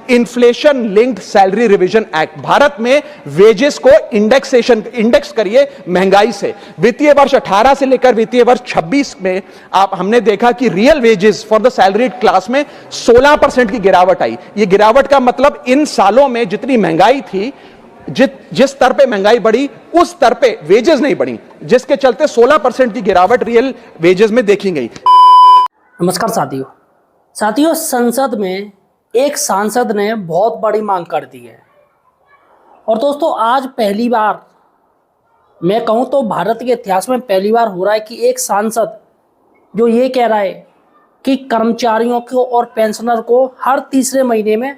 Inflation linked salary revision act. Bharat में wages को index करिए महंगाई से। वित्तीय वर्ष 18 से लेकर वित्तीय वर्ष 26 में हमने देखा कि real wages for the salaried class में 16% की गिरावट आई। यह गिरावट का मतलब इन सालों में जितनी महंगाई थी, जिस स्तर पे महंगाई बढ़ी उस स्तर पे वेजेस नहीं बढ़ी, जिसके चलते 16% की गिरावट रियल वेजेस में देखी गई। नमस्कार साथियों, संसद में एक सांसद ने बहुत बड़ी मांग कर दी है। और दोस्तों, आज पहली बार, मैं कहूं तो भारत के इतिहास में पहली बार हो रहा है कि एक सांसद जो ये कह रहा है कि कर्मचारियों को और पेंशनर को हर तीसरे महीने में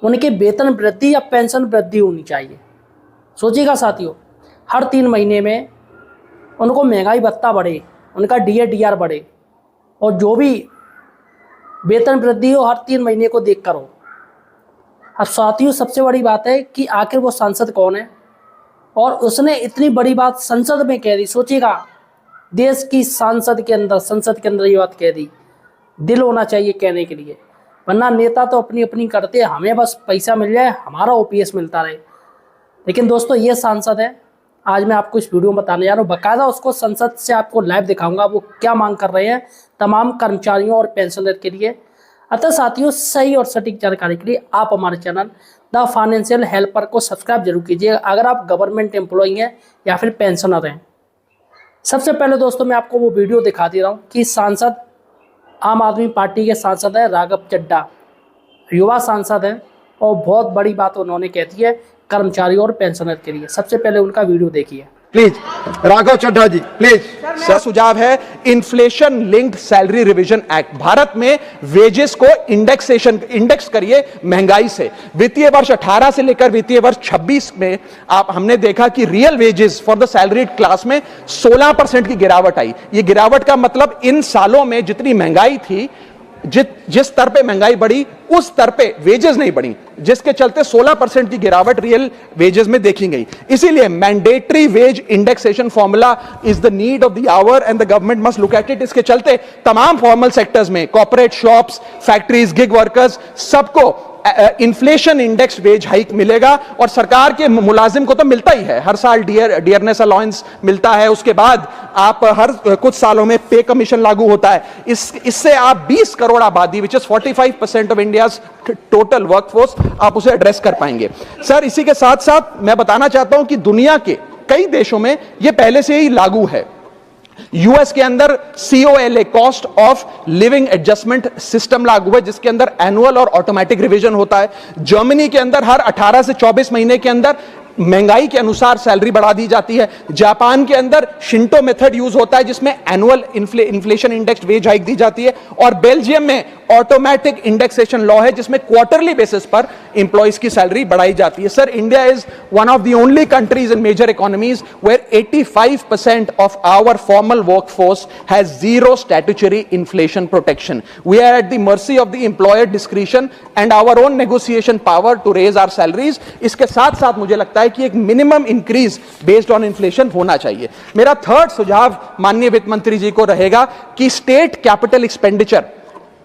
उनके वेतन वृद्धि या पेंशन वृद्धि होनी चाहिए। सोचिएगा साथियों, हर 3 महीने में उनको महंगाई भत्ता बढ़े, उनका DA/DR बढ़े और जो भी वेतन वृद्धि हो हर 3 महीने को देख कर हो। अब साथियों, सबसे बड़ी बात है कि आखिर वो सांसद कौन है और उसने इतनी बड़ी बात संसद में कह दी। सोचिएगा, देश की संसद के अंदर ये बात कह दी। दिल होना चाहिए कहने के लिए, वरना नेता तो अपनी अपनी करते हैं, हमें बस पैसा मिल जाए, हमारा OPS मिलता रहे। लेकिन दोस्तों, ये सांसद है, आज मैं आपको इस वीडियो में बताने जा रहा हूँ। बाकायदा उसको संसद से आपको लाइव दिखाऊंगा वो क्या मांग कर रहे हैं तमाम कर्मचारियों और पेंशनर के लिए। अतः साथियों, सही और सटीक जानकारी के लिए आप हमारे चैनल द फाइनेंशियल हेल्पर को सब्सक्राइब जरूर कीजिए, अगर आप गवर्नमेंट एम्प्लॉई हैं या फिर पेंशनर हैं। सबसे पहले दोस्तों, मैं आपको वो वीडियो दिखा दे रहा हूँ कि सांसद आम आदमी पार्टी के सांसद हैं राघव चड्ढा, युवा सांसद हैं और बहुत बड़ी बात उन्होंने कहती है कर्मचारियों और पेंशनर के लिए। सबसे पहले उनका वीडियो देखिए please. Raghav Chadha ji please. Sir, सुझाव है inflation linked salary revision act. Bharat में वेजेस को इंडेक्स करिए महंगाई से। वित्तीय वर्ष 18 से लेकर वित्तीय वर्ष 26 में हमने देखा कि real wages for the salaried class में 16% की गिरावट आई। यह गिरावट का मतलब इन सालों में जितनी महंगाई थी, जिस स्तर पे महंगाई बढ़ी उस स्तर पे वेजेस नहीं बढ़ी, जिसके चलते 16% की गिरावट रियल वेजेस में देखी गई। इसीलिए mandatory wage indexation formula is the need of the hour and the government must look at it. इसके चलते तमाम फॉर्मल सेक्टर्स में, corporate, shops, factories, gig workers, सबको इन्फ्लेशन इंडेक्स वेज हाइक मिलेगा। और सरकार के मुलाजिम को तो मिलता ही है, हर साल डियरनेस अलाउंस मिलता है। उसके बाद आप हर कुछ सालों में पे कमीशन लागू होता है। इससे आप 20 करोड़ आबादी, which is 45% of India's total workforce, आप उसे एड्रेस कर पाएंगे। सर, इसी के साथ साथ मैं बताना चाहता हूं कि दुनिया के कई देशों में यह पहले से ही लागू है। यूएस के अंदर COLA, cost of living adjustment system लागू है, जिसके अंदर एनुअल और ऑटोमेटिक रिवीजन होता है। जर्मनी के अंदर हर 18 से 24 महीने के अंदर महंगाई के अनुसार सैलरी बढ़ा दी जाती है। जापान के अंदर शिंटो मेथड यूज होता है, जिसमें annual inflation index wage hike दी जाती है। और बेल्जियम में ऑटोमेटिक इंडेक्सेशन लॉ है, जिसमें क्वार्टरली बेसिस पर एम्प्लॉइज की सैलरी बढ़ाई जाती है। Sir, India is one of the only countries in major economies where 85% of our formal workforce has zero statutory inflation protection. We are at the mercy of the employer discretion and our own negotiation power to raise our salaries. इसके साथ साथ मुझे लगता है कि एक minimum increase based on inflation होना चाहिए। मेरा थर्ड सुझाव माननीय वित्त मंत्री जी को रहेगा कि स्टेट कैपिटल एक्सपेंडिचर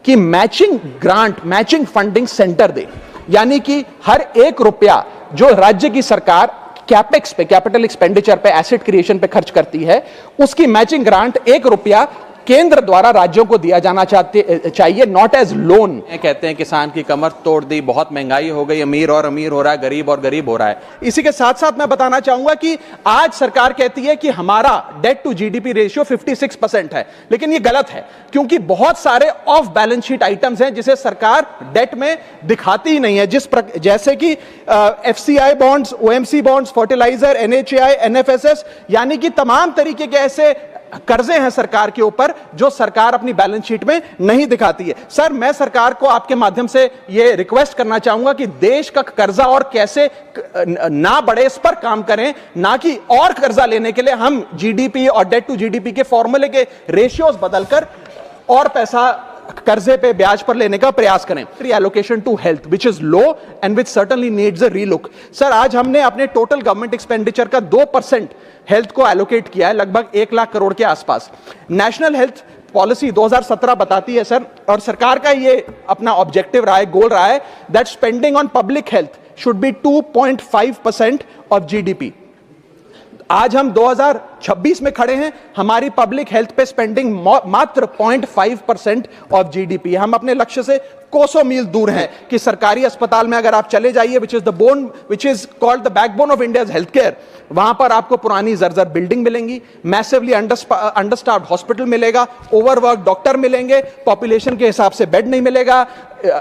की matching grant, matching funding centre दे। यानी कि हर 1 रुपया जो राज्य की सरकार कैपेक्स पे, कैपिटल एक्सपेंडिचर पे, एसेट क्रिएशन पे खर्च करती है, उसकी मैचिंग ग्रांट 1 रुपया केंद्र द्वारा राज्यों को दिया जाना चाहिए, नॉट एज लोन। कहते हैं किसान की कमर तोड़ दी, बहुत महंगाई हो गई, अमीर और अमीर हो रहा है, गरीब और गरीब हो रहा है। इसी के साथ साथ मैं बताना चाहूंगा कि आज सरकार कहती है कि हमारा डेट टू GDP रेशियो 56% है, लेकिन यह गलत है, क्योंकि बहुत सारे ऑफ बैलेंस शीट आइटम्स हैं जिसे सरकार डेट में दिखाती ही नहीं है। जैसे कि FCI bonds, OMC bonds, fertiliser, NHAI, NFSS, यानी कि तमाम तरीके के ऐसे कर्जे हैं सरकार के ऊपर जो सरकार अपनी बैलेंस शीट में नहीं दिखाती है। सर, मैं सरकार को आपके माध्यम से यह रिक्वेस्ट करना चाहूंगा कि देश का कर्जा और कैसे ना बढ़े, इस पर काम करें, ना कि और कर्जा लेने के लिए हम GDP और डेट टू GDP के फॉर्मूले के रेशियोज बदलकर और पैसा कर्जे पे ब्याज पर लेने का प्रयास करें। Allocation to health which is low and which certainly needs a relook. Sir, आज हमने अपने टोटल गवर्नमेंट एक्सपेंडिचर का 2% हेल्थ को एलोकेट किया है, लगभग 1 लाख करोड़ के आसपास। नेशनल हेल्थ पॉलिसी 2017 बताती है सर, और सरकार का ये अपना ऑब्जेक्टिव रहा है, गोल रहा है, that spending on public health should be 2.5% of GDP. आज हम 2026 में खड़े हैं, हमारी पब्लिक हेल्थ पे स्पेंडिंग मात्र 0.5% ऑफ जीडीपी। हम अपने लक्ष्य से कोसों मील दूर हैं कि सरकारी अस्पताल में अगर आप चले जाइए, which is called the backbone of India's health care, वहां पर आपको पुरानी जर्जर बिल्डिंग मिलेंगी, मैसिवली अंडरस्टाफ्ड हॉस्पिटल मिलेगा, ओवरवर्क डॉक्टर मिलेंगे, पॉपुलेशन के हिसाब से बेड नहीं मिलेगा,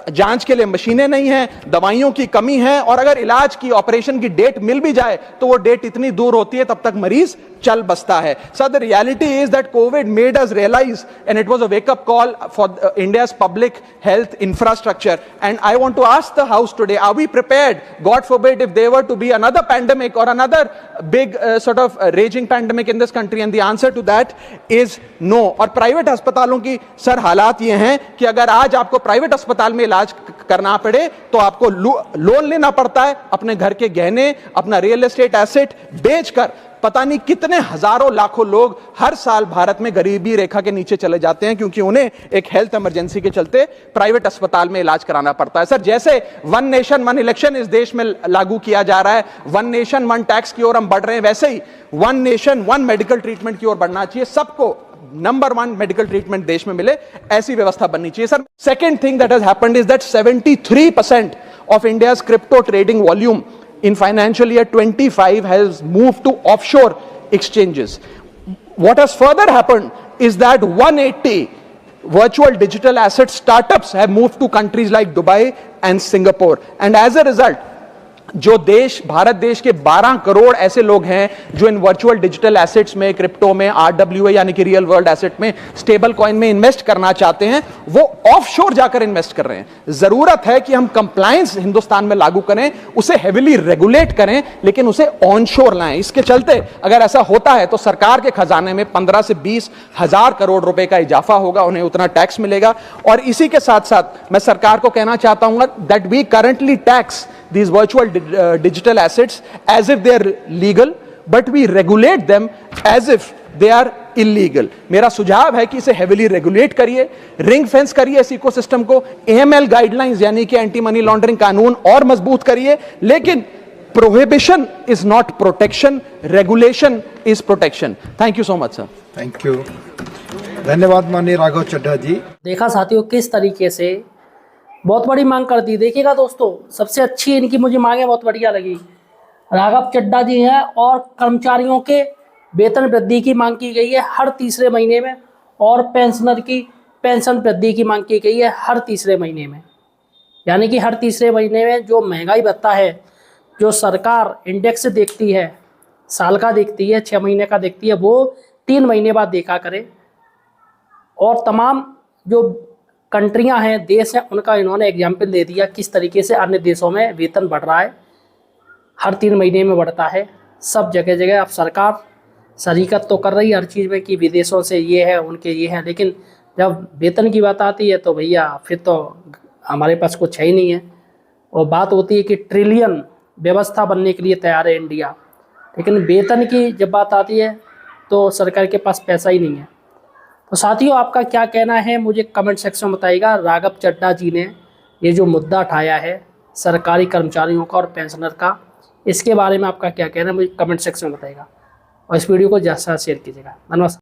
जांच के लिए मशीनें नहीं हैं, दवाइयों की कमी है, और अगर इलाज की ऑपरेशन की डेट मिल भी जाए तो वो डेट इतनी दूर होती है तब तक मरीज चल बसता है। So the reality is that COVID made us realise and it was a wake up call for India's public health infrastructure, and I want to ask the house today, are we prepared, God forbid, if there were to be another pandemic or another big sort of raging pandemic in this country? And the answer to that is no. और private अस्पतालों की sir हालात ये हैं कि अगर आज आपको प्राइवेट अस्पताल में इलाज करना पड़े तो आपको लोन लेना पड़ता है, अपने घर के गहने, अपना रियल एस्टेट एसेट बेचकर पता नहीं कितने हजारों लाखों लोग हर साल भारत में गरीबी रेखा के नीचे चले जाते हैं, क्योंकि उन्हें एक हेल्थ इमरजेंसी के चलते प्राइवेट अस्पताल में इलाज कराना पड़ता है। सर, जैसे वन नेशन वन इलेक्शन इस देश में लागू किया जा रहा है, वन नेशन वन टैक्स की ओर हम बढ़ रहे हैं, वैसे ही one nation one medical treatment की ओर बढ़ना चाहिए। सबको नंबर 1 मेडिकल ट्रीटमेंट देश में मिले, ऐसी व्यवस्था बननी चाहिए। Sir, second thing that has happened is that 73% of India's crypto trading volume in financial year 25 has moved to offshore exchanges. What has further happened is that 180 virtual digital asset startups have moved to countries like Dubai and Singapore, and as a result जो देश, भारत देश के 12 करोड़ ऐसे लोग हैं जो इन virtual digital assets में, crypto में, आरडब्ल्यूए यानी कि रियल वर्ल्ड एसेट में, स्टेबल कॉइन में इन्वेस्ट करना चाहते हैं, वो ऑफशोर जाकर इन्वेस्ट कर रहे हैं। जरूरत है कि हम कंप्लायंस हिंदुस्तान में लागू करें, उसे हेविली रेगुलेट करें, लेकिन उसे ऑनशोर लाएं। इसके चलते अगर ऐसा होता है तो सरकार के खजाने में 15 से 20 हजार करोड़ रुपए का इजाफा होगा, उन्हें उतना टैक्स मिलेगा। और इसी के साथ साथ मैं सरकार को कहना चाहता हूं that we currently tax these virtual digital assets as if they are legal, but we regulate them as if they are illegal. मेरा सुझाव है कि इसे heavily regulate करिए, रिंग फेंस करिए इस इकोसिस्टम को, AML गाइडलाइंस यानी कि एंटी मनी लॉन्ड्रिंग कानून और मजबूत करिए, लेकिन prohibition is not protection, regulation is protection. Thank you so much sir. Thank you, धन्यवाद माननीय राघव चड्ढा जी। देखा साथियों किस तरीके से बहुत बड़ी मांग कर दी। देखिएगा दोस्तों, सबसे अच्छी इनकी मुझे मांगे बहुत बढ़िया लगी। राघव चड्ढा जी हैं और कर्मचारियों के वेतन वृद्धि की मांग की गई है हर तीसरे महीने में, और पेंशनर की पेंशन वृद्धि की मांग की गई है हर तीसरे महीने में। यानी कि हर तीसरे महीने में जो महंगाई भत्ता है, जो सरकार इंडेक्स देखती है, साल का देखती है, 6 महीने का देखती है, वो 3 महीने बाद देखा करे। और तमाम जो कंट्रियां हैं, देश हैं, उनका इन्होंने एग्जाम्पल दे दिया किस तरीके से अन्य देशों में वेतन बढ़ रहा है, हर 3 महीने में बढ़ता है। सब जगह जगह अब सरकार शरीकत तो कर रही है हर चीज़ में कि विदेशों से ये है, उनके ये है, लेकिन जब वेतन की बात आती है तो भैया फिर तो हमारे पास कुछ है ही नहीं है। और बात होती है कि ट्रिलियन व्यवस्था बनने के लिए तैयार है इंडिया, लेकिन वेतन की जब बात आती है तो सरकार के पास पैसा ही नहीं है। तो साथियों, आपका क्या कहना है मुझे कमेंट सेक्शन में बताइएगा। राघव चड्ढा जी ने ये जो मुद्दा उठाया है सरकारी कर्मचारियों का और पेंशनर का, इसके बारे में आपका क्या कहना है मुझे कमेंट सेक्शन में बताइएगा, और इस वीडियो को ज़्यादा से ज़्यादा शेयर कीजिएगा। धन्यवाद।